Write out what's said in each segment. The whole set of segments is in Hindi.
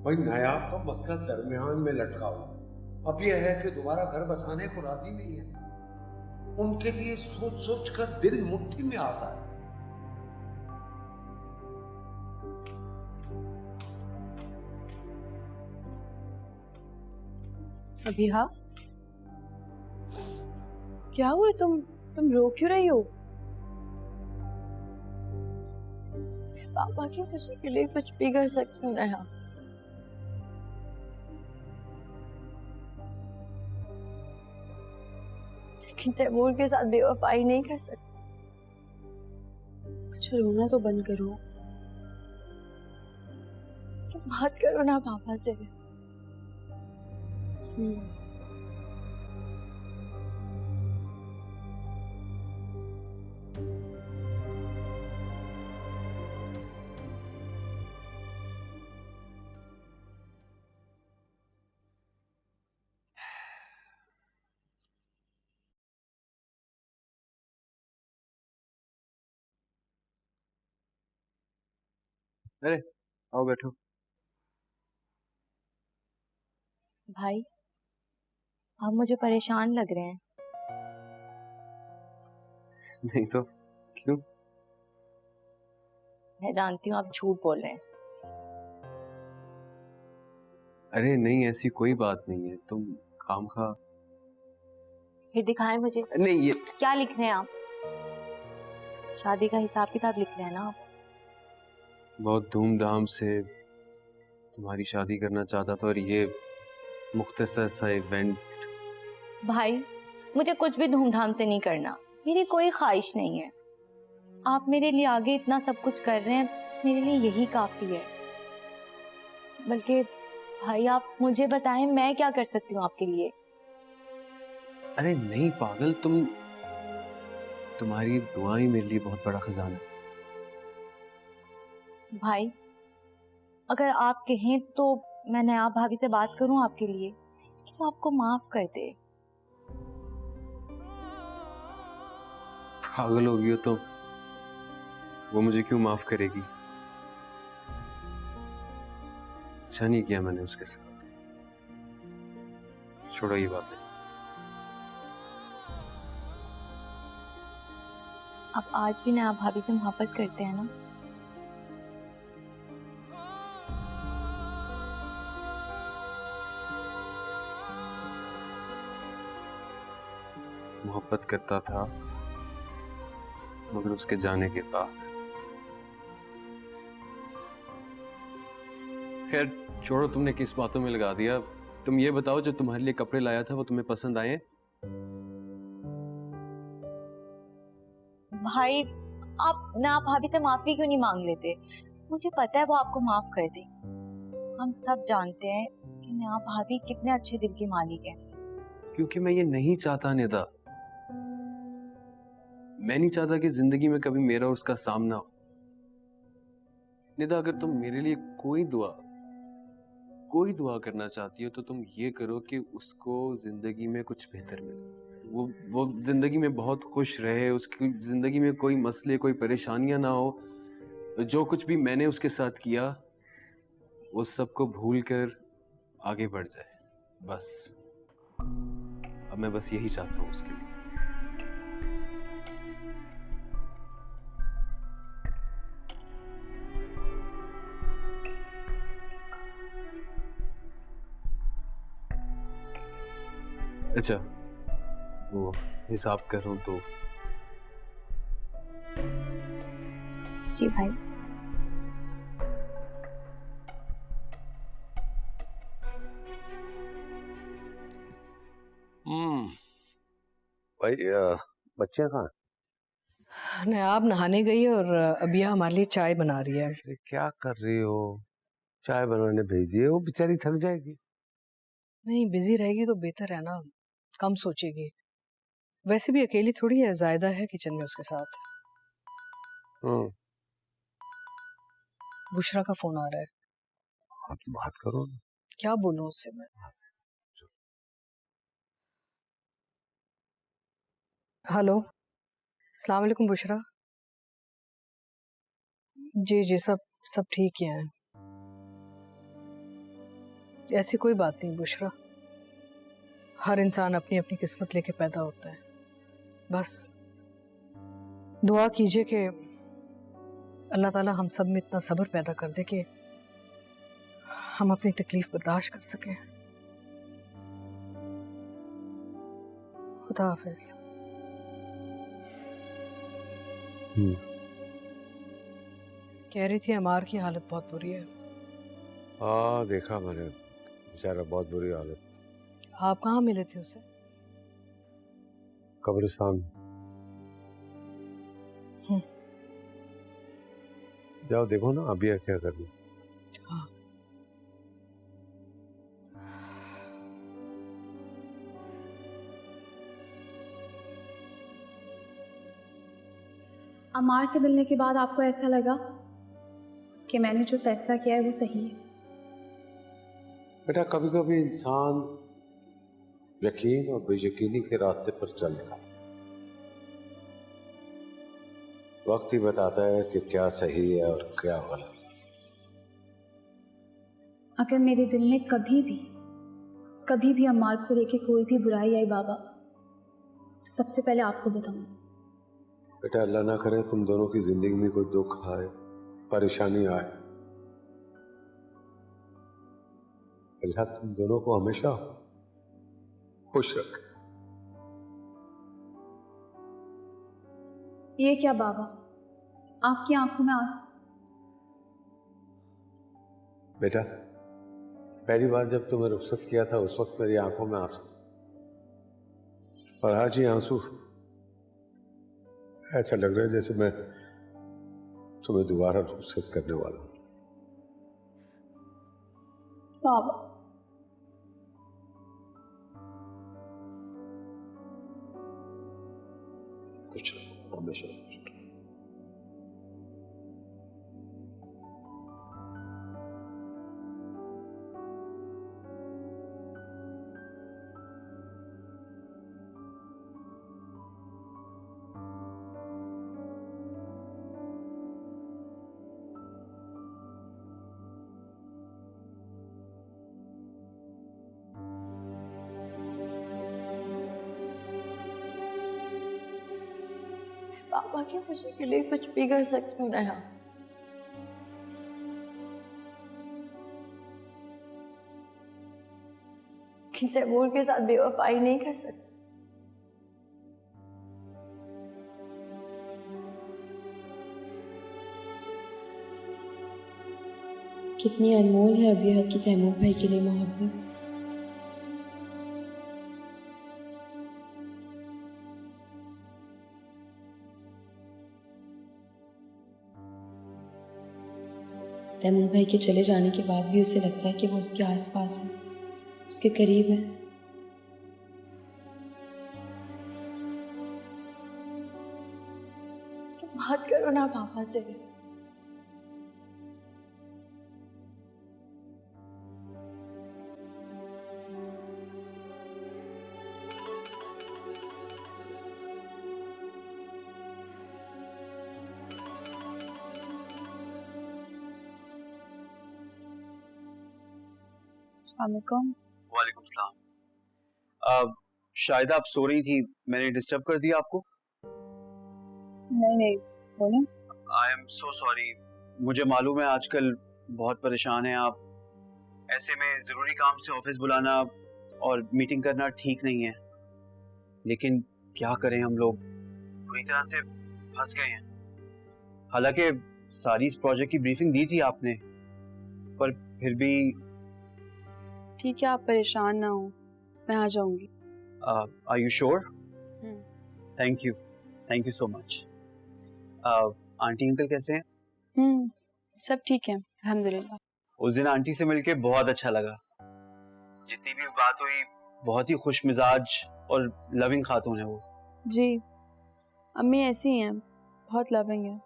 भाई नायाब का मसला दरमियान में लटका हुआ। अब यह है कि दोबारा घर बसाने को राजी नहीं है। उनके लिए सोच सोच कर दिल मुट्ठी में आता है। अभिहा, क्या हुआ? तुम रो क्यों रही हो? पापा की खुशी के लिए कुछ भी कर सकती हूँ नेहा। लेकिन तैमूर के साथ बेवफाई नहीं कर सकती। अच्छा रोना तो बंद करो। बात करो ना पापा से। अरे आओ बैठो। भाई, आप मुझे परेशान लग रहे हैं। नहीं तो क्यों? मैं जानती हूँ आप झूठ बोल रहे हैं। अरे नहीं, ऐसी कोई बात नहीं है। तुम खामखा। फिर दिखाएं मुझे। नहीं, ये क्या लिख रहे हैं आप? शादी का हिसाब किताब लिख रहे हैं ना आप? बहुत धूमधाम से तुम्हारी शादी करना चाहता था और ये मुख्तसर सा इवेंट। भाई, मुझे कुछ भी धूमधाम से नहीं करना। मेरी कोई ख्वाहिश नहीं है। आप मेरे लिए आगे इतना सब कुछ कर रहे हैं, मेरे लिए यही काफी है। बल्कि भाई, आप मुझे बताएं मैं क्या कर सकती हूँ आपके लिए। अरे नहीं पागल, तुम्हारी दुआएं मेरे लिए बहुत बड़ा खजाना है। भाई, अगर आप कहें तो मैं नयाब भाभी से बात करूं आपके लिए कि वो आपको माफ कर दे। पागल हो गई हो तो वो मुझे क्यों माफ करेगी? अच्छा नहीं किया मैंने उसके साथ। छोड़ो ये बात है। आप आज भी नयाब भाभी से मोहब्बत करते हैं ना? मोहब्बत करता था, मगर उसके जाने के बाद। खैर छोड़ो, तुमने किस बातों में लगा दिया। तुम ये बताओ, जो तुम्हारे लिए कपड़े लाया था वो तुम्हें पसंद आए? भाई, आप नयाब भाभी से माफी क्यों नहीं मांग लेते? मुझे पता है वो आपको माफ कर दे। हम सब जानते हैं कि नयाब भाभी कितने अच्छे दिल की मालिक है। क्योंकि मैं ये नहीं चाहता निदा। मैं नहीं चाहता कि जिंदगी में कभी मेरा और उसका सामना हो। निदा, अगर तुम मेरे लिए कोई दुआ करना चाहती हो तो तुम ये करो कि उसको जिंदगी में कुछ बेहतर मिले। वो जिंदगी में बहुत खुश रहे, उसकी जिंदगी में कोई मसले कोई परेशानियां ना हो। जो कुछ भी मैंने उसके साथ किया वो सबको भूल कर आगे बढ़ जाए, बस। अब मैं बस यही चाहता हूँ उसके लिए। अच्छा, वो हिसाब करूं तो जी भाई। भाई बच्चे कहाँ हैं? नयाब नहाने गई है और अबिया हमारे लिए चाय बना रही है। अरे क्या कर रही हो? चाय बनाने भेज दिए, वो बेचारी थक जाएगी। नहीं, बिजी रहेगी तो बेहतर है ना, कम सोचेगी। वैसे भी अकेली थोड़ी है, जायदा है किचन में उसके साथ। हम्म। बुशरा का फोन आ रहा है। आप बात करो ना। क्या बोलूं उससे मैं? हेलो, अस्सलाम वालेकुम बुशरा। जी जी, सब सब ठीक ही हैं। ऐसी कोई बात नहीं बुशरा, हर इंसान अपनी अपनी किस्मत लेके पैदा होता है। बस दुआ कीजिए कि अल्लाह ताला हम सब में इतना सब्र पैदा कर दे कि हम अपनी तकलीफ बर्दाश्त कर सकें। खुदा हाफिज। कह रही थी अमार की हालत बहुत बुरी है। हाँ देखा मैंने, बेचारा बहुत बुरी हालत। आप कहाँ मिले थे उसे? कब्रिस्तान। जाओ देखो ना अभी क्या कर रही। हाँ। अमार से मिलने के बाद आपको ऐसा लगा कि मैंने जो फैसला किया है वो सही है? बेटा कभी कभी इंसान यकीन और बेयकीनी के रास्ते पर चलता है, वक्त ही बताता है कि क्या सही है और क्या गलत है। अगर मेरे दिल में कभी भी अम्मार को लेके कोई भी बुराई आई बाबा, तो सबसे पहले आपको बताऊंगा। बेटा अल्लाह ना करे तुम दोनों की जिंदगी में कोई दुख आए, परेशानी आए। अल्लाह तुम दोनों को हमेशा खुश रखे। ये क्या बाबा, आपकी आंखों में आंसू? बेटा पहली बार जब तुम्हें रुखसत किया था उस वक्त मेरी आंखों में आंसू, और आज ये आंसू ऐसा लग रहा है जैसे मैं तुम्हें दोबारा रुखसत करने वाला हूं। बाबा कुछ हमेशा खुश रहो। पापा की खुशी के लिए कुछ भी कर सकती हूँ नेहा। कि तैमूर के साथ बेवफाई नहीं कर सकती। कितनी अनमोल है अभी हक की तैमूर भाई के लिए मोहब्बत। तैमूर भाई के चले जाने के बाद भी उसे लगता है कि वो उसके आसपास है, उसके करीब है। तुम बात करो ना पापा से। वालेकुम सलाम। शायद आप सो रही थी, मैंने डिस्टर्ब कर दिया आपको? नहीं बोले। आई एम सो सॉरी, मुझे मालूम है आजकल बहुत परेशान हैं आप। ऐसे में जरूरी काम से ऑफिस बुलाना और मीटिंग करना ठीक नहीं है, लेकिन क्या करें, हम लोग पूरी तरह से फंस गए हैं। हालांकि सारी इस प्रोजेक्ट की ब्रीफिंग दी थी आपने, पर फिर भी। ठीक है, आप परेशान ना हो, मैं आ जाऊंगी। Are you sure? Thank you so much. Aunty uncle कैसे हैं? सब ठीक है अल्हम्दुलिल्लाह। उस दिन आंटी से मिलके बहुत अच्छा लगा। जितनी भी बात हुई बहुत ही खुश मिजाज और लविंग खातून है वो। जी, अम्मी ऐसी ही हैं, बहुत लविंग है,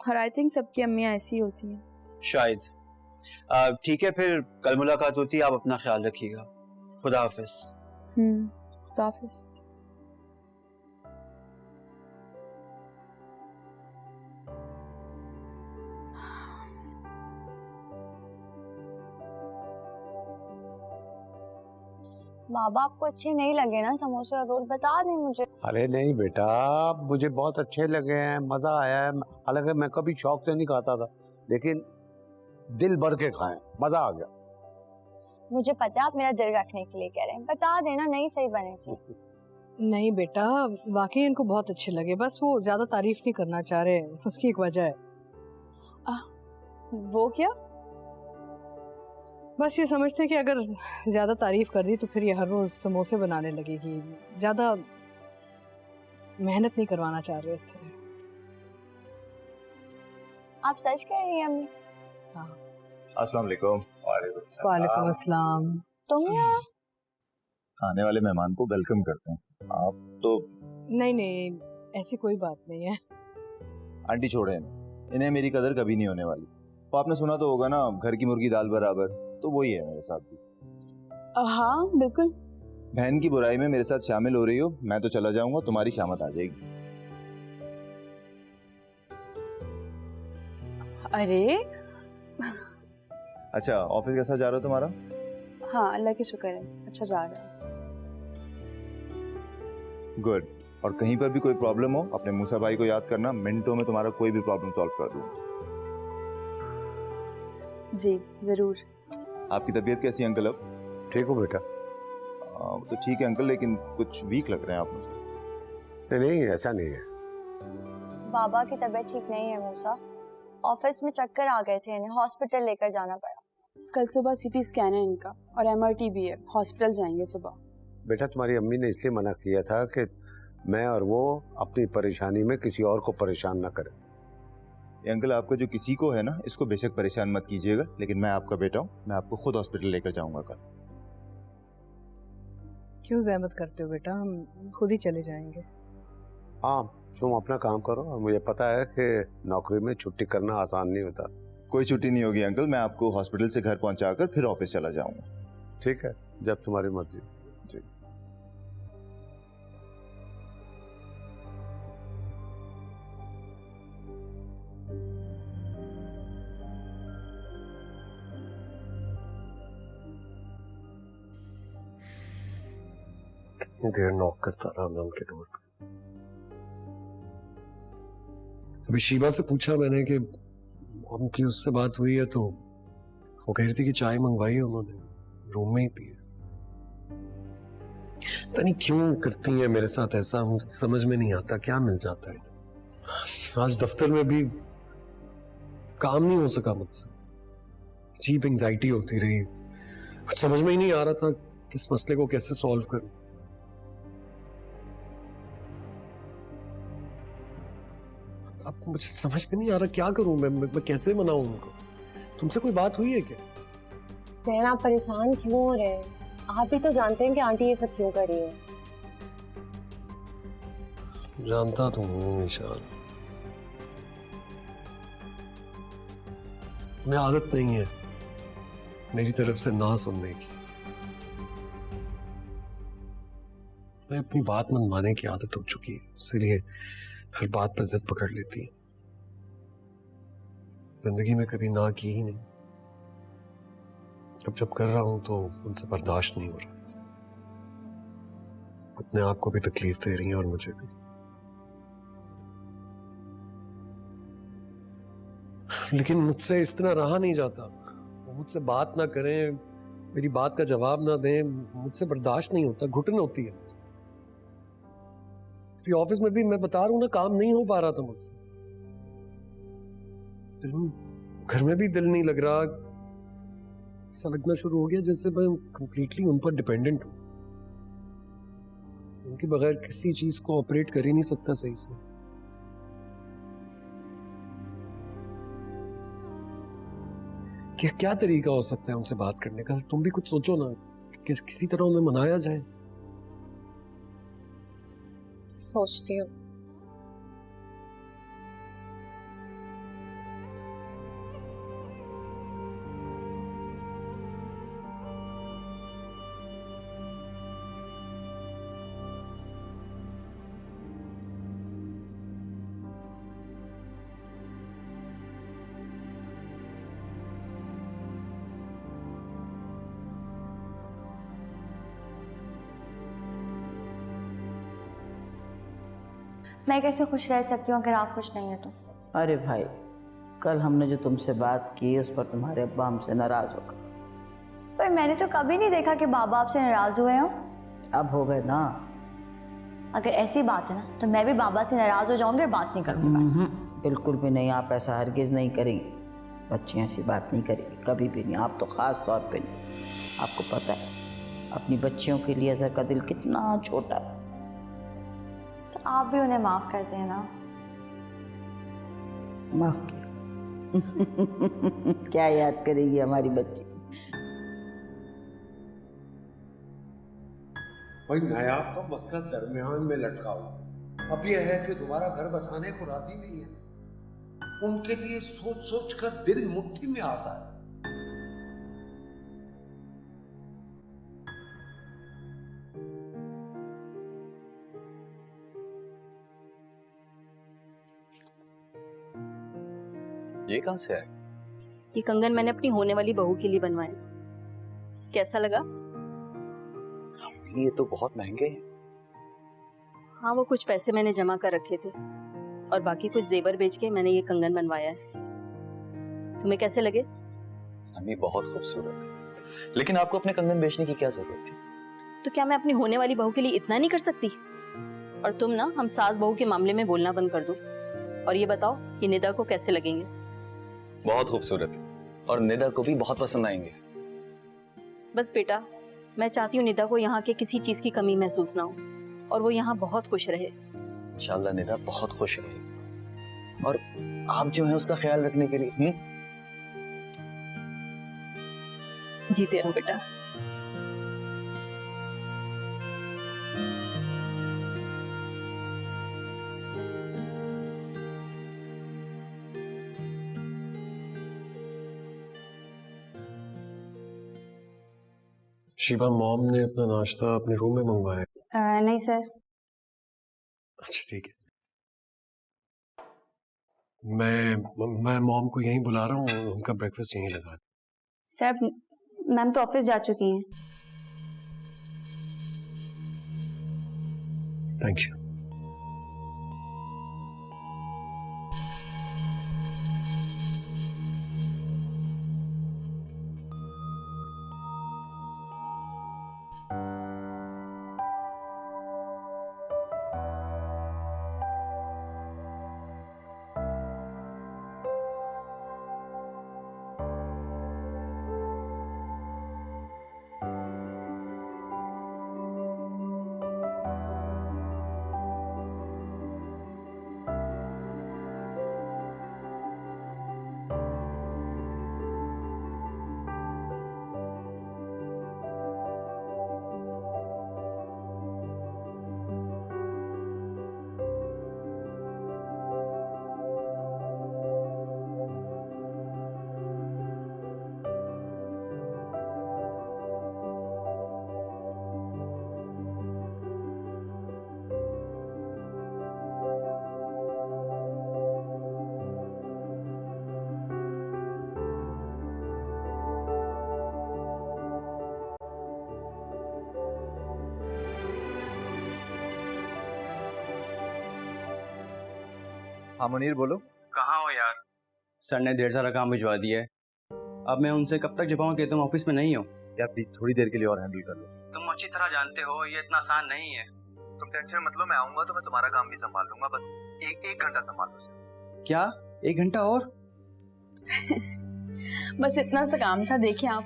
और आई थिंक सबकी अम्मियाँ ऐसी ही होती हैं शायद। ठीक है, फिर कल मुलाकात होती है, आप अपना ख्याल रखिएगा। खुदा हाफिज। खुदा हाफिज। बाबा आपको अच्छे नहीं लगे ना समोसे और रोल, बता दें मुझे। अरे नहीं बेटा, मुझे बहुत अच्छे लगे हैं, मजा आया है। हालांकि मैं कभी शौक से नहीं खाता था, लेकिन दिल भर के खाए, मजा आ गया। मुझे पता है आप मेरा दिल रखने के लिए कह रहे हैं, बता देना नहीं सही बने थे। नहीं बेटा, वाकई इनको बहुत अच्छे लगे, बस वो ज्यादा तारीफ नहीं करना चाह रहे, उसकी एक वजह है। वो क्या? बस ये समझते हैं कि अगर ज्यादा तारीफ कर दी तो फिर ये हर रोज समोसे बनाने लगेगी, ज्यादा मेहनत नहीं करवाना चाह रहे इससे। आप सच कह रही हैं अम्मी? हाँ। अस्सलाम वालेकुम। वालेकुम अस्सलाम। तुम यहाँ? आने वाले मेहमान को वेलकम करते हैं, आप तो। नहीं नहीं, ऐसी कोई बात नहीं है। आंटी छोड़े इन्हें मेरी कदर कभी नहीं होने वाली। तो आपने सुना तो होगा ना, घर की मुर्गी दाल बराबर, तो वही है मेरे साथ भी। हाँ बिल्कुल। बहन की बुराई में मेरे साथ शामिल हो रही हो, मैं तो चला जाऊंगा, तुम्हारी शामत आ जाएगी। अरे अच्छा, ऑफिस कैसा जा रहा है तुम्हारा? हाँ अल्लाह के शुक्र है, अच्छा जा रहा है। गुड। और कहीं पर भी कोई प्रॉब्लम हो, अपने मूसा भाई को याद करना, मिनटों में तुम्हारा कोई भी प्रॉब्लम सॉल्व कर दूंगा। जी जरूर। आपकी तबीयत कैसी है अंकल अब? ठीक हो बेटा? तो ठीक है अंकल, लेकिन कुछ वीक लग रहे हैं आप मुझे। नहीं, ऐसा नहीं है। बाबा की तबीयत ठीक नहीं है मूसा, ऑफिस में चक्कर आ गए थे, इन्हें हॉस्पिटल लेकर जाना पड़ा। कल सुबह सीटी स्कैन है इनका और एमआरटी भी है, हॉस्पिटल जाएंगे सुबह। बेटा, तुम्हारी अम्मी ने इसलिए मना किया था कि मैं और वो अपनी परेशानी में किसी और को परेशान ना करें। ये अंकल, आपका जो किसी को है ना, इसको बेशक परेशान मत कीजिएगा, लेकिन मैं आपका बेटा हूँ, मैं आपको खुद हॉस्पिटल लेकर जाऊंगा कल। क्यों जहमत करते हो बेटा, हम खुद ही चले जाएंगे। हाँ, तुम अपना काम करो, और मुझे पता है कि नौकरी में छुट्टी करना आसान नहीं होता। कोई छुट्टी नहीं होगी अंकल, मैं आपको हॉस्पिटल से घर पहुंचाकर फिर ऑफिस चला जाऊंगा। ठीक है, जब तुम्हारी मर्जी। जी। कितनी देर नॉक करता रहा मैं उनके डोर पे। अभी शीबा से पूछा मैंने कि उनकी उससे बात हुई है, तो वो कह रही थी कि चाय मंगवाई है उन्होंने, रूम में ही पी है। पता नहीं क्यों करती है मेरे साथ ऐसा, मुझे समझ में नहीं आता क्या मिल जाता है। आज दफ्तर में भी काम नहीं हो सका मुझसे, अजीब एंजाइटी होती रही, कुछ समझ में ही नहीं आ रहा था किस मसले को कैसे सॉल्व करूं। अब मुझे समझ में नहीं आ रहा क्या करूं मैं कैसे मनाऊं उनको। तुमसे कोई बात हुई है क्या? सहर, आप परेशान क्यों हो रहे हैं? आप भी तो जानते हैं कि आंटी ये सब क्यों कर रही है। जानता तो हूँ ईशान, मैं आदत नहीं है मेरी तरफ से ना सुनने की। मैं अपनी बात मनवाने की आदत हो चुकी है, इसीलिए हर बात पर जिद पकड़ लेती है। जिंदगी में कभी ना की ही नहीं, अब जब कर रहा हूं तो उनसे बर्दाश्त नहीं हो रहा। अपने आप को भी तकलीफ दे रही हैं और मुझे भी। लेकिन मुझसे इस तरह रहा नहीं जाता। वो मुझसे बात ना करें, मेरी बात का जवाब ना दें, मुझसे बर्दाश्त नहीं होता, घुटन होती है। ऑफिस में भी मैं बता रहा हूं ना, काम नहीं हो पा रहा था मुझसे। घर में भी दिल नहीं लग रहा, ऐसा लगना शुरू हो गया जैसे मैं कंप्लीटली उन पर डिपेंडेंट हूं। उनके बगैर किसी चीज को ऑपरेट कर ही नहीं सकता सही से। क्या तरीका हो सकता है उनसे बात करने का? तुम भी कुछ सोचो ना, किसी तरह उन्हें मनाया जाए। सोचती हूँ। मैं कैसे खुश रह सकती हूँ अगर आप खुश नहीं है तो? अरे भाई, कल हमने जो तुमसे बात की उस पर तुम्हारे अब्बा हमसे नाराज हो गए। पर मैंने तो कभी नहीं देखा कि बाबा आपसे नाराज हुए हों। अब हो गए ना। अगर ऐसी बात है ना तो मैं भी बाबा से नाराज हो जाऊंगी और बात नहीं करूंगी बस। बिल्कुल भी नहीं, आप ऐसा हरगिज नहीं करेंगी। बच्ची ऐसी बात नहीं करेगी कभी भी नहीं, आप तो खास तौर पे नहीं। आपको पता है अपनी बच्चियों के लिए अज़हर का दिल कितना छोटा है। तो आप भी उन्हें माफ करते हैं ना? माफ किया। क्या याद करेगी हमारी बच्ची। भाई नायाब का मसला दरमियान में लटका हुआ। अब यह है कि दोबारा घर बसाने को राजी नहीं है। उनके लिए सोच सोच कर दिल मुट्ठी में आता है। ये कहां से आया? ये कंगन मैंने अपनी होने वाली बहू के लिए बनवाया। कैसा लगा? ये तो बहुत महंगे हैं। हाँ, वो कुछ पैसे मैंने जमा कर रखे थे और बाकी कुछ जेवर बेच के मैंने ये कंगन बनवाया है। तुम्हें कैसे लगे? अम्मी बहुत खूबसूरत है, लेकिन आपको अपने कंगन बेचने की क्या जरूरत थी? तो क्या मैं अपनी होने वाली बहू के लिए इतना नहीं कर सकती? और तुम ना हम सास बहू के मामले में बोलना बंद कर दो और ये बताओ कि निदा को कैसे लगेंगे? बहुत खूबसूरत है और निदा को भी बहुत पसंद आएंगे। बस बेटा, मैं चाहती हूँ निदा को यहाँ के किसी चीज to कमी महसूस ना हो और वो यहाँ बहुत खुश रहे। इंशाल्लाह निदा बहुत खुश रहेगी और आप जो है उसका ख्याल रखने के लिए जीते रहो बेटा। शिबा, मॉम ने अपना नाश्ता अपने रूम में मंगवाया? नहीं सर। अच्छा ठीक है, मैं मॉम को यहीं बुला रहा हूँ, उनका ब्रेकफास्ट यहीं लगा। सर मैम तो ऑफिस जा चुकी हैं। Thank you. हाँ मुनीर बोलो। कहाँ हो यार? सर ने ढेर सारा काम भिजवा दिया है। अब मैं उनसे कब तक छुपाऊं कि तुम ऑफिस में नहीं हो? यार प्लीज थोड़ी देर के लिए और हैंडल कर लो। तुम अच्छी तरह जानते हो ये इतना आसान नहीं है। तुम टेंशन मत लो, मैं आऊंगा तो मैं तुम्हारा काम भी संभाल लूंगा। बस एक घंटा संभाल लो सिर्फ। क्या 1 घंटा और? बस इतना सा काम था, देखिए आप।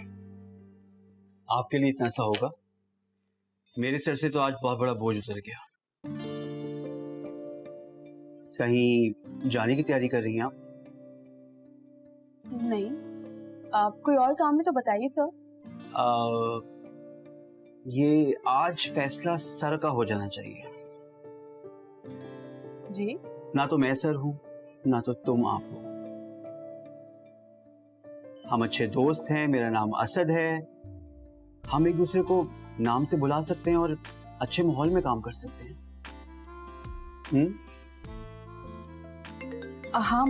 आपके लिए इतना सा होगा, मेरे सर से तो आज बहुत बड़ा बोझ उतर गया। कहीं जाने की तैयारी कर रही हैं आप? नहीं, आप कोई और काम है तो बताइए सर। ये आज फैसला सर का हो जाना चाहिए। जी? ना तो मैं सर हूं ना तो तुम आप हो। हम अच्छे दोस्त हैं, मेरा नाम असद है। हम एक दूसरे को नाम से बुला सकते हैं और अच्छे माहौल में काम कर सकते हैं। हाँ,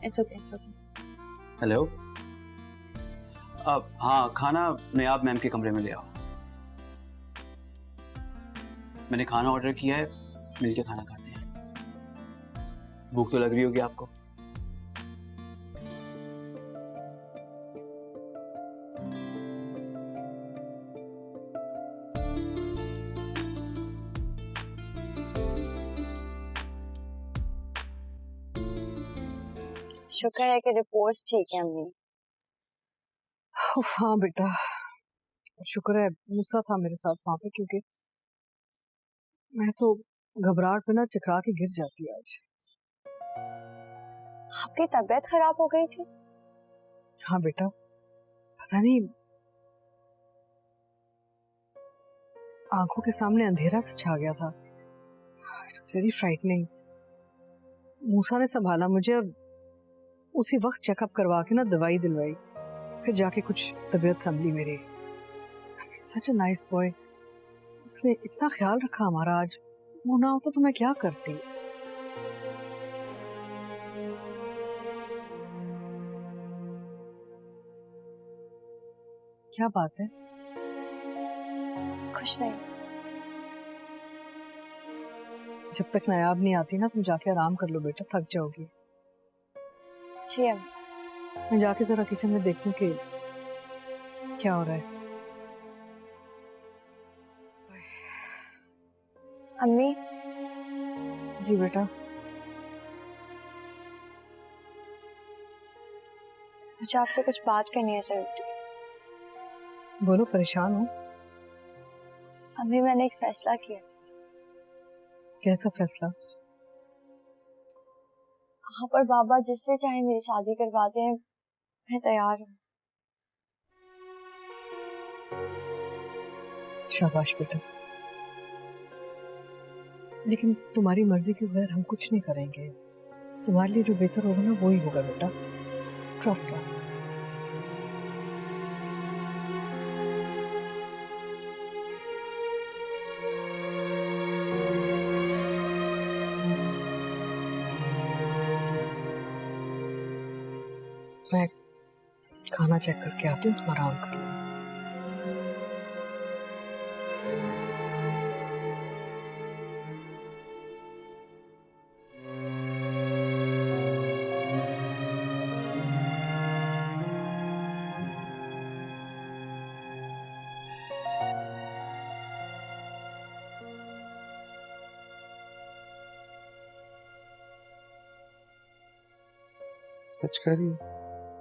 it's okay, it's okay. Hello, अब हाँ, खाना नयाब मैम के कमरे में ले आओ। मैंने खाना ऑर्डर किया है, मिलके खाना खाते हैं। भूख तो लग रही होगी आपको। शुक्र है कि रिपोर्ट्स ठीक है अम्मी। उफ, हाँ बेटा, शुक्र है मूसा था मेरे साथ वहां पे, क्योंकि मैं तो घबराहट में ना चकरा के गिर जाती आज। आपकी तबीयत खराब हो गई थी? हाँ बेटा, पता नहीं आंखों के सामने अंधेरा सा छा गया था। It was very frightening. Musa ने संभाला मुझे और उसी वक्त चेकअप करवा के ना दवाई दिलवाई, फिर जाके कुछ तबीयत संभली मेरी। सच अ नाइस बॉय, उसने इतना ख्याल रखा हमारा। आज वो ना होता तो मैं क्या करती। क्या बात है? कुछ नहीं। जब तक नायाब नहीं आती ना, तुम जाके आराम कर लो बेटा, थक जाओगी। जी अम्मी। मैं जाके जरा किचन में देखती हूँ कि क्या हो रहा है। अम्मी। जी बेटा। मुझे आपसे कुछ बात करनी है जरूरी। बोलो, परेशान हो? अम्मी, मैंने एक फैसला किया। कैसा फैसला? आप और बाबा जिससे चाहे मेरी शादी करवा दें, मैं तैयार हूँ। शाबाश बेटा, लेकिन तुम्हारी मर्जी के बगैर हम कुछ नहीं करेंगे। तुम्हारे लिए जो बेहतर होगा ना, वो ही होगा बेटा। Trust us. मैं खाना चेक करके आती हूँ, तुम आराम कर लो। सच कह रही हो?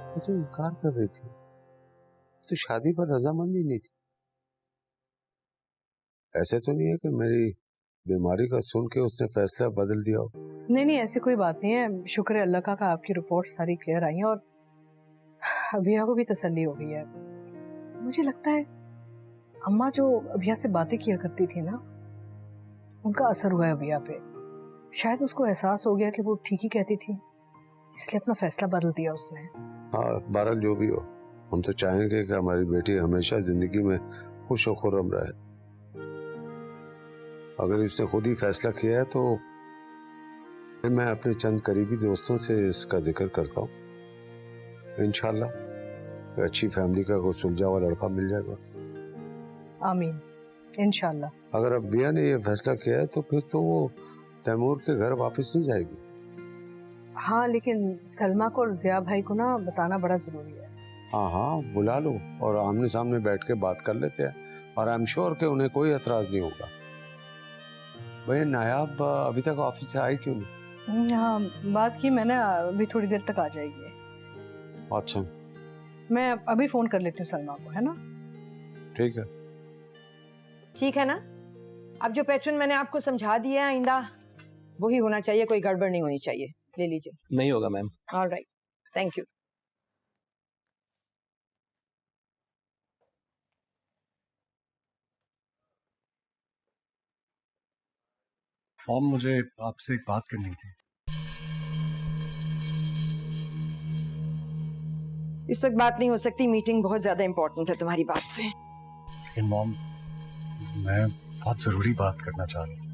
वो तो इनकार कर रही थी, तो शादी पर रजामंदी नहीं थी। ऐसे तो नहीं है कि मेरी बीमारी का सुन के उसने फैसला बदल दिया हो? नहीं नहीं, ऐसी कोई बात नहीं है। शुक्र है अल्लाह का आपकी रिपोर्ट सारी क्लियर आई है और अभिया को भी तसल्ली हो गई है। मुझे लगता है अम्मा जो अभिया से बातें किया करती थी ना, उनका असर हुआ है अभिया पे। शायद उसको एहसास हो गया कि वो ठीक ही कहती थी, इसलिए अपना फैसला बदल दिया उसने। हाँ, बहरहाल जो भी हो, हम तो चाहेंगे कि हमारी बेटी हमेशा जिंदगी में खुश और खुर्रम रहे। अगर इसने खुद ही फैसला किया है तो मैं अपने चंद करीबी दोस्तों से इसका जिक्र करता हूँ। इंशाल्लाह अच्छी फैमिली का कोई सुलझा हुआ लड़का मिल जाएगा। आमीन, इंशाल्लाह। अगर अब बिया ने ये फैसला किया है तो फिर तो वो तैमूर के घर वापस नहीं जाएगी। हाँ, लेकिन सलमा को और जिया भाई को ना बताना बड़ा जरूरी है। हाँ हाँ, बुला लो और आमने सामने बैठ के बात कर लेते हैं, और आई एम श्योर कि उन्हें कोई एतराज नहीं होगा। भाई नायाब अभी तक ऑफिस से आई क्यों नहीं? हाँ, बात की मैंने, अभी थोड़ी देर तक आ जाएगी। अच्छा, मैं अभी फोन कर लेती हूँ सलमा को, है ना? ठीक है। ठीक है ना? अब जो पैटर्न मैंने आपको समझा दिया है, आइंदा वही होना चाहिए, कोई गड़बड़ नहीं होनी चाहिए। ले लीजिए। नहीं होगा ma'am. All right, thank you. Mom, मुझे आपसे एक बात करनी थी। इस वक्त बात नहीं हो सकती, मीटिंग बहुत ज्यादा इंपॉर्टेंट है तुम्हारी बात से। लेकिन मॉम, मैं बहुत जरूरी बात करना चाह रही थी।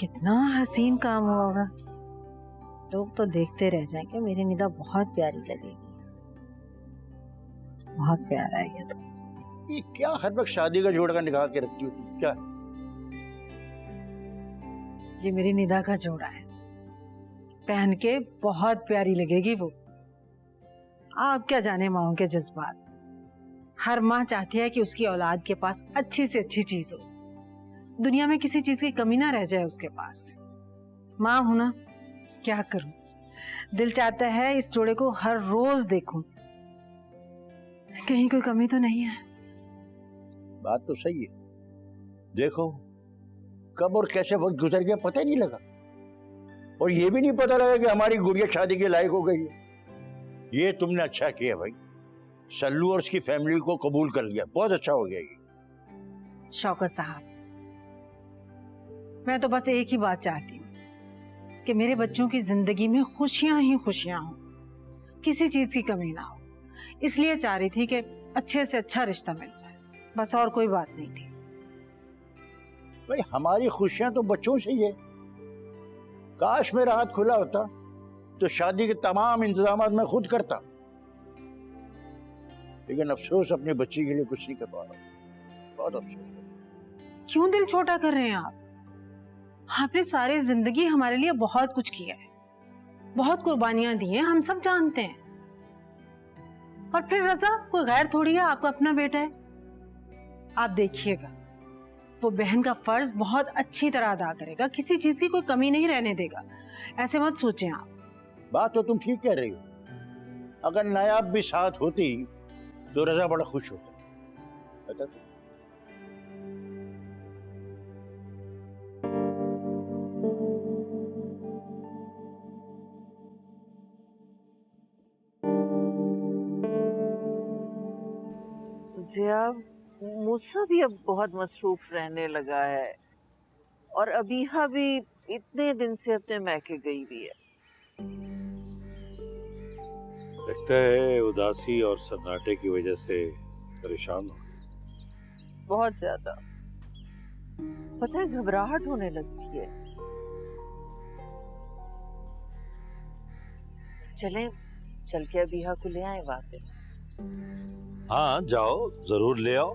कितना हसीन काम हुआ होगा। लोग तो देखते रह जाएंगे। मेरी निदा बहुत प्यारी लगेगी, बहुत प्यारा है ये तो। ये क्या हर वक्त शादी का जोड़ा का निकाल के रखती हो तुम? क्या ये मेरी निदा का जोड़ा है, पहन के बहुत प्यारी लगेगी वो। आप क्या जाने माओ के जज्बात। हर माँ चाहती है कि उसकी औलाद के पास अच्छी से अच्छी चीज हो, दुनिया में किसी चीज की कमी ना रह जाए उसके पास। माँ हूं ना, क्या करूं, दिल चाहता है इस जोड़े को हर रोज देखूं, कहीं कोई कमी तो नहीं है। बात तो सही है। देखो कब और कैसे वक्त गुजर गया पता ही नहीं लगा, और ये भी नहीं पता लगा कि हमारी गुड़िया शादी के लायक हो गई है। ये तुमने अच्छा किया भाई, सल्लू और उसकी फैमिली को कबूल कर लिया, बहुत अच्छा हो गया ये। शौकत साहब, मैं तो बस एक ही बात चाहती हूँ कि मेरे बच्चों की जिंदगी में खुशियां ही खुशियां हो, किसी चीज की कमी ना हो। इसलिए चाह रही थी कि अच्छे से अच्छा रिश्ता मिल जाए, बस और कोई बात नहीं थी। भाई हमारी खुशियां तो बच्चों से ही है। काश मेरा हाथ खुला होता तो शादी के तमाम इंतजाम मैं खुद करता, लेकिन अफसोस अपने बच्ची के लिए कुछ नहीं कर पा रहा। बहुत अफसोस। क्यों दिल छोटा कर रहे हैं आप? आपने सारी जिंदगी हमारे लिए बहुत कुछ किया है, बहुत कुर्बानियां दी हैं, हम सब जानते हैं। और फिर रजा कोई गैर थोड़ी है, आपका अपना बेटा है। आप देखिएगा वो बहन का फर्ज बहुत अच्छी तरह अदा करेगा, किसी चीज की कोई कमी नहीं रहने देगा। ऐसे मत सोचें आप। बात तो तुम ठीक कह रही हो। अगर नायाब भी साथ होती तो रजा बड़ा खुश होता। बता तो। जिया, मूसा भी अब बहुत मसरूफ रहने लगा है और अबीहा भी इतने दिन से अपने मैके गई हुई है। लगता है उदासी और सन्नाटे की वजह से परेशान हो। बहुत ज्यादा। पता है घबराहट होने लगती है। चलें, चल के अबीहा को ले आए वापस। हाँ जाओ, जरूर ले आओ,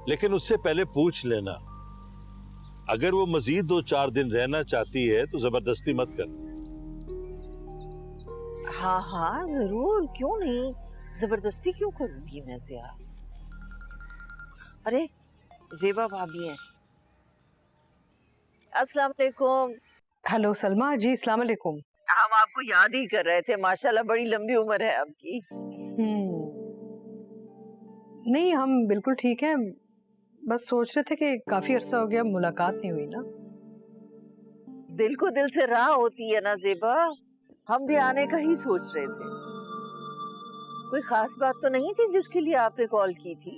लेकिन उससे पहले पूछ लेना। अगर वो मजीद 2-4 दिन रहना चाहती है तो जबरदस्ती मत कर। हाँ हाँ जरूर, क्यों नहीं, जबरदस्ती क्यों करूंगी मैं जिया। अरे जेबा भाभी हैं। अस्सलाम वालेकुम। हेलो सलमा जी, अस्सलाम वालेकुम। हम आपको याद ही कर रहे थे, माशाल्लाह बड़ी लंबी उम्र है आपकी। नहीं हम बिल्कुल ठीक हैं, बस सोच रहे थे कि काफी अरसा हो गया मुलाकात नहीं हुई ना। दिल को दिल से राह होती है ना जेबा, हम भी आने का ही सोच रहे थे। कोई खास बात तो नहीं थी जिसके लिए आपने कॉल की थी?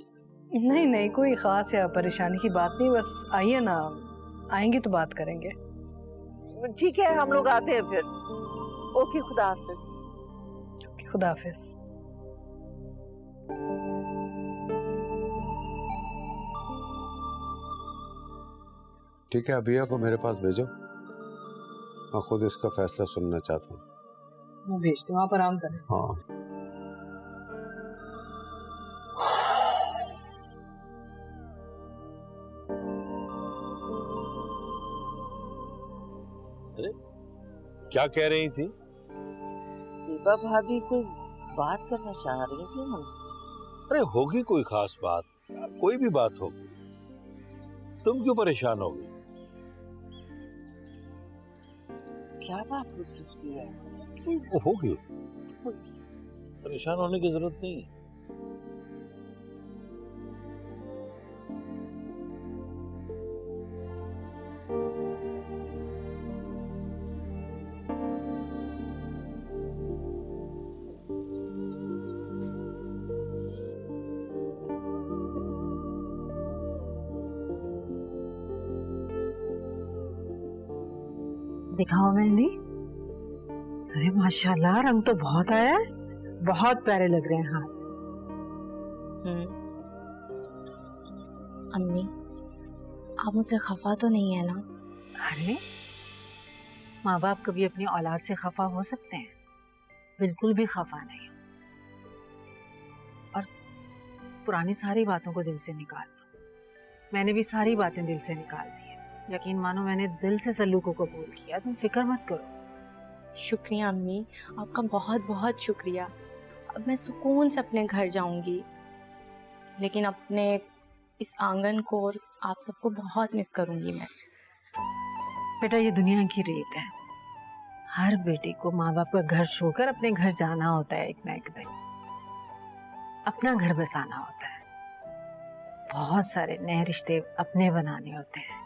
नहीं नहीं, कोई खास या परेशानी की बात नहीं, बस आइए ना, आएंगे तो बात करेंगे। ठीक है, हम लोग आते हैं फिर। ओके, खुदा हाफिज। खुदा हाफिज। ठीक है, अभिया को मेरे पास भेजो, मैं खुद इसका फैसला सुनना चाहता हूँ। मैं भेजती हूँ, आप आराम करें। हाँ अरे क्या कह रही थी? जेबा भाभी कोई बात करना चाह रही थी हमसे। अरे होगी कोई खास बात, कोई भी बात होगी, तुम क्यों परेशान होगी? क्या बात हो सकती है? होगी, परेशान होने की जरूरत नहीं है। दिखाओ मेहंदी। अरे माशाल्लाह, रंग तो बहुत आया है, बहुत प्यारे लग रहे हैं हाथ। अम्मी, आप मुझसे खफा तो नहीं है ना? अरे माँ बाप कभी अपनी औलाद से खफा हो सकते हैं? बिल्कुल भी खफा नहीं। और पुरानी सारी बातों को दिल से निकाल दो। मैंने भी सारी बातें दिल से निकाल दी है। यकीन मानो मैंने दिल से सल्लू को कबूल किया। तुम फिक्र मत करो। शुक्रिया अम्मी, आपका बहुत बहुत शुक्रिया। अब मैं सुकून से अपने घर जाऊंगी, लेकिन अपने इस आंगन को और आप सबको बहुत मिस करूंगी मैं। बेटा ये दुनिया की रीत है, हर बेटी को माँ बाप का घर छोड़कर अपने घर जाना होता है। एक ना एक दिन अपना घर बसाना होता है। बहुत सारे नए रिश्ते अपने बनाने होते हैं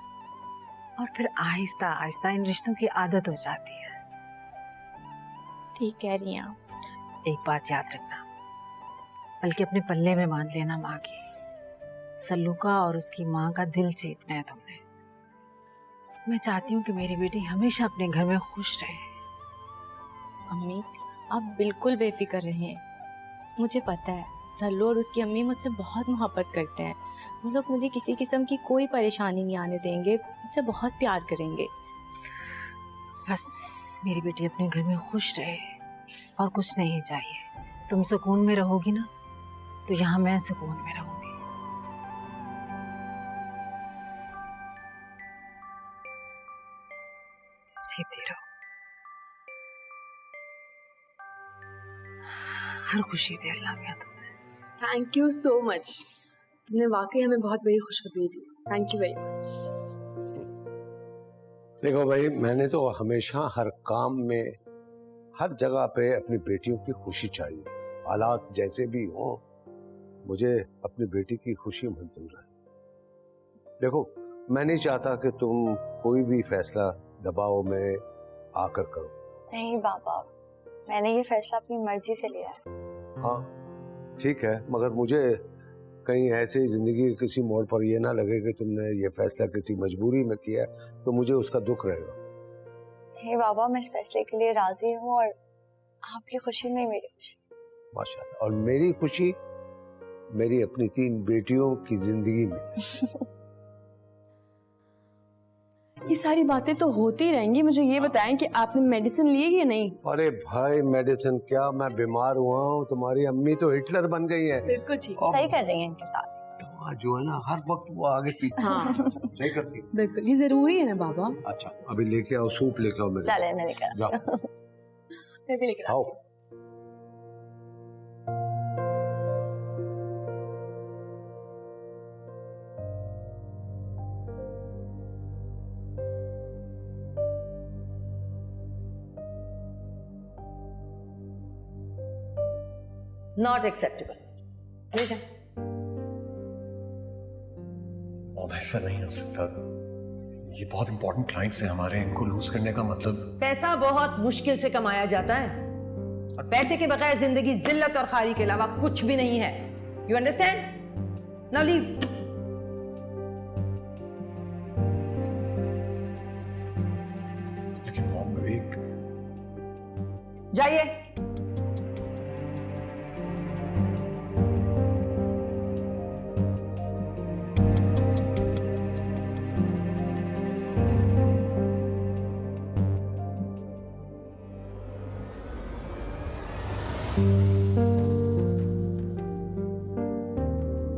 और फिर आहिस्ता आहिस्ता इन रिश्तों की आदत हो जाती है। ठीक कह रही हैं आप। एक बात याद रखना, बल्कि अपने पल्ले में बांध लेना माँ की। सल्लू का और उसकी माँ का दिल जीतना है तुमने। मैं चाहती हूँ कि मेरी बेटी हमेशा अपने घर में खुश रहे। अम्मी आप बिल्कुल बेफिक्र रहें। मुझे पता है सल्लू और उसकी अम्मी मुझसे बहुत मोहब्बत करते हैं। वो लोग मुझे किसी किस्म की कोई परेशानी नहीं आने देंगे, मुझसे बहुत प्यार करेंगे। बस मेरी बेटी अपने घर में खुश रहे और कुछ नहीं चाहिए। तुम सुकून में रहोगी ना, तो यहाँ मैं सुकून में रहूंगी। जीती रहो। हर खुशी दे अल्लाह मियां तुम्हें। Thank you so much. तुमने वाकई हमें बहुत बड़ी खुशखबरी दी। Thank you very much. देखो भाई, मैंने तो हमेशा हर काम में, हर जगह पे अपनी बेटियों की खुशी चाहिए। हालात जैसे भी हो, मुझे अपनी बेटी की खुशी मंजूर है। देखो, मैं नहीं चाहता कि तुम कोई भी फैसला दबाव में आकर करो। नहीं बाबा, मैंने ये फैसला अपनी मर्जी से लिया है। हाँ ठीक है, मगर मुझे कहीं ऐसे जिंदगी के किसी मोड़ पर ये ना लगे कि तुमने ये फैसला किसी मजबूरी में किया, तो मुझे उसका दुख रहेगा। नहीं बाबा, मैं इस फैसले के लिए राजी हूँ और आपकी खुशी में मेरी खुशी। माशाल्लाह। और मेरी खुशी मेरी अपनी 3 बेटियों की जिंदगी में। ये सारी बातें तो होती रहेंगी। मुझे ये बताएं कि आपने मेडिसिन ली है या नहीं? अरे भाई, मेडिसिन क्या, मैं बीमार हुआ हूँ। तुम्हारी अम्मी तो हिटलर बन गई है। बिल्कुल ठीक, सही कर रही है इनके साथ। दवा जो है ना, हर वक्त वो आगे पीछे हाँ। सही करती। बिल्कुल, ये जरूरी है ना बाबा। अच्छा, अभी लेके आओ, सूप लेके आओ मेरे। चले, मैं लेकर जाओ। मैं भी लेकर आओ। Not acceptable. ले जा। अब ऐसा नहीं हो सकता। ये बहुत इंपॉर्टेंट क्लाइंट्स हैं हमारे, इनको लूज करने का मतलब। पैसा बहुत मुश्किल से कमाया जाता है और पैसे के बगैर जिंदगी जिल्लत और खारी के अलावा कुछ भी नहीं है। You understand? Now leave. लेकिन मॉम, एक जाइए।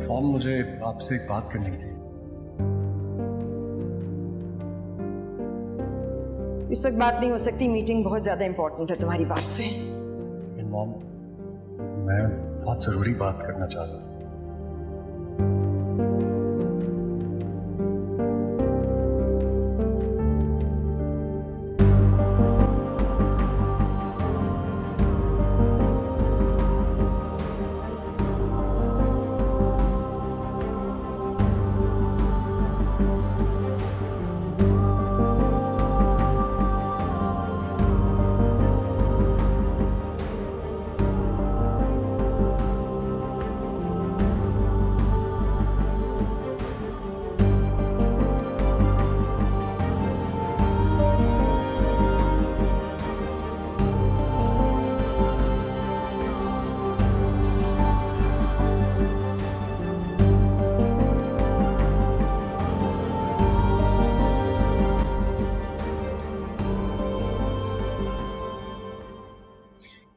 मॉम, मुझे आपसे एक बात करनी थी। इस वक्त बात नहीं हो सकती, मीटिंग बहुत ज्यादा इंपॉर्टेंट है तुम्हारी बात से। लेकिन मॉम, मैं बहुत जरूरी बात करना चाहता था।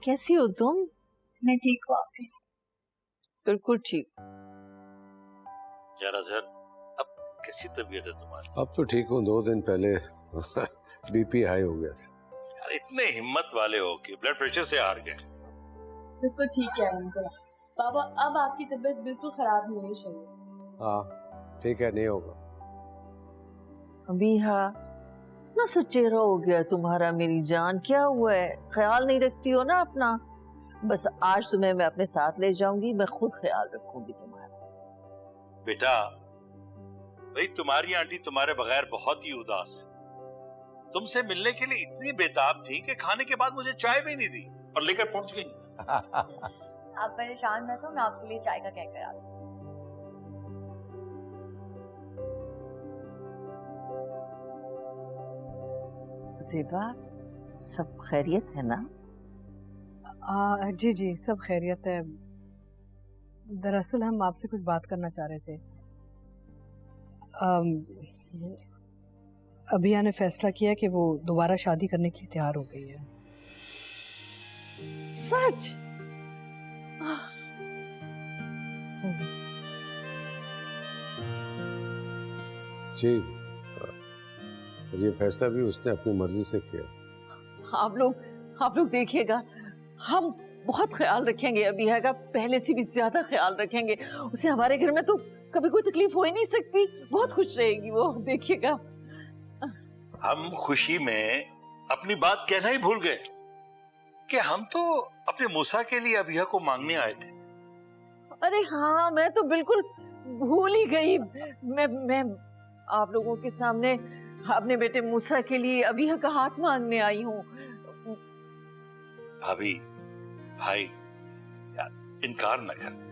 कैसी हो तुम? मैं ठीक हूँ, आप कैसे? बिल्कुल ठीक। यार अजहर, अब कैसी तबीयत है तुम्हारी? अब तो ठीक हूँ। 2 दिन पहले बीपी हाई हो गया था। यार इतने हिम्मत वाले हो कि ब्लड प्रेशर से हार गए। बिल्कुल ठीक है अंकल। बाबा अब आपकी तबीयत बिल्कुल खराब नहीं होनी चाहिए। हाँ ठीक है, नहीं होगा। अभी हाँ ना, सचेरा हो गया तुम्हारा मेरी जान। क्या हुआ है? ख्याल नहीं रखती हो ना अपना? बस आज तुम्हें मैं अपने साथ ले जाऊंगी, मैं खुद ख्याल रखूंगी तुम्हारा। बेटा भाई, तुम्हारी आंटी तुम्हारे बगैर बहुत ही उदास है। तुमसे मिलने के लिए इतनी बेताब थी कि खाने के बाद मुझे चाय भी नहीं दी और लेकर पहुंच गई। आप परेशान मत हो, मैं आपके लिए चाय का कहकर आती हूँ। ज़ेबा, सब खैरियत है ना? जी जी, सब खैरियत है। दरअसल हम आपसे कुछ बात करना चाह रहे थे। अभिया ने फैसला किया कि वो दोबारा शादी करने के लिए तैयार हो गई है। सच? जी, और ये फैसला भी उसने अपनी मर्जी से किया। आप लोग देखिएगा, हम बहुत ख्याल रखेंगे अभिया का, पहले से भी ज्यादा ख्याल रखेंगे। उसे हमारे घर में तो कभी कोई तकलीफ हो ही नहीं सकती। बहुत खुश रहेगी वो, देखिएगा। हम खुशी में अपनी बात कहना ही भूल गए कि हम तो अपने मूसा के लिए अभिया को मांगने आए थे। अरे हाँ, मैं तो बिल्कुल भूल ही गई। मैं आप लोगों के सामने अपने बेटे मूसा के लिए अभिया का हाथ मांगने आई हूँ। भाभी, भाई, यार इनकार न कर।